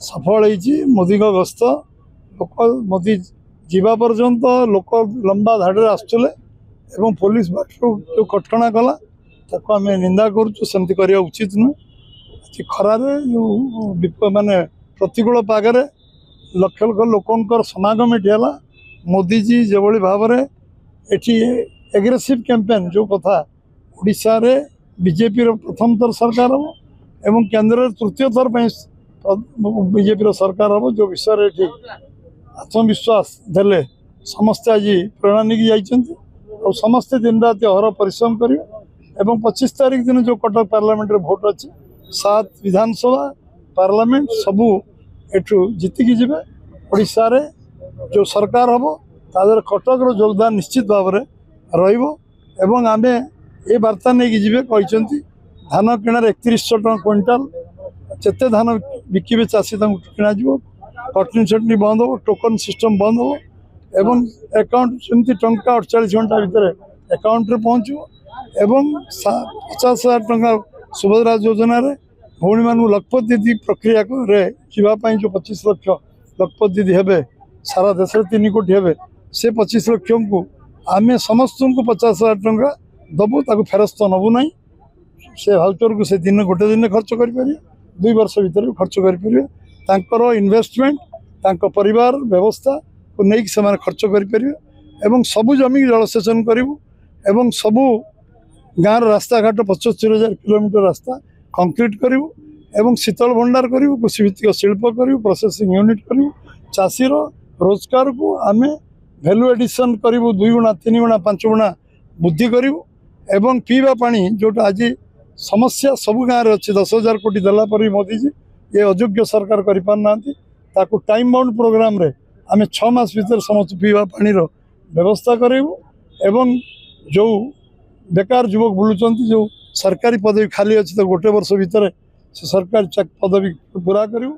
सफल मोदी गस्त लोक मोदी जीवा पर्यंत लोक लंबा धाड़े आसुले एवं पुलिस बाटू जो कटकणा कला ताको आम निंदा करमती करवा उचित नुह खरारे जो माने प्रतिकूल पागरे लक्ष लक्ष लोकंर समागम ये है मोदीजी जो भाव में एटी एग्रेसिव कैंपेन जो कथा ओडिशा रे बीजेपी प्रथम थर सरकार हम एवं केंद्र तृतीय थर बीजेपी सरकार हम जो विषय ये आत्मविश्वास देले समस्ते आज प्रेरणा नहीं जाइए और समस्ते दिन रात अहर परिश्रम करेंगे 25 तारीख दिन जो कटक पार्लियामेंट भोट अच्छे 7 विधानसभा पार्लियामेंट सबू एठू जीतिकी जीवे ओडिशा रे जो सरकार हम तादर कटक योगदान निश्चित भाव में रही आम ये वार्ता नहीं जी कहते धान किणार 3100 टका क्विंटाल जिते धान बिकिबे चाषी किणा कटनी छटनी बंद हो टोकन सिस्टम बंद हो एवं अकाउंट सेमती टंका 48 घंटा भितर अकाउंट रे पहुँचो एवं 50,000 टंका सुभद्रा योजना रे भौणी मानू लखपति दीदी प्रक्रिया जावाई जो 25 लाख लखपति दीदी हे सारा देश 3 कोटी हे से 25 लाख को आम समस्त को 50,000 टंका दबू ताको फेरस्त नबू ना से भाउचर को से दिन गोटे दिन खर्च करें 2 वर्ष भितर खर्च करें इन्वेस्टमेंट तांको परिवार व्यवस्था को नहीं से खर्च करें सबू जमी जलसेचन करूँ सबू गाँव रास्ता घाट 75,000 किलोमीटर रास्ता कंक्रीट करूँ शीतल भंडार करूँ कृषिभित्तिक शिल्प करूँ प्रोसेसिंग यूनिट करूँ चाषीर रोजगार को आम भैल्यू एडिशन करूँ 2 गुणा 3 गुणा 5 गुणा वृद्धि करूँ एवं पीवा पानी जोटा आज समस्या सबू गाँव में अच्छे 10,000 कोटी देला पर मोदीजी ये अयोग्य सरकार कर पारना टाइम बाउंड प्रोग्राम रे आम 6 मास भीतर समस्त पीवा पानी व्यवस्था करूँ एवं जो बेकार युवक बुलूं जो सरकारी पदवी खाली अच्छी तो गोटे वर्ष भितर से सरकारी पदवी पूरा करूँ।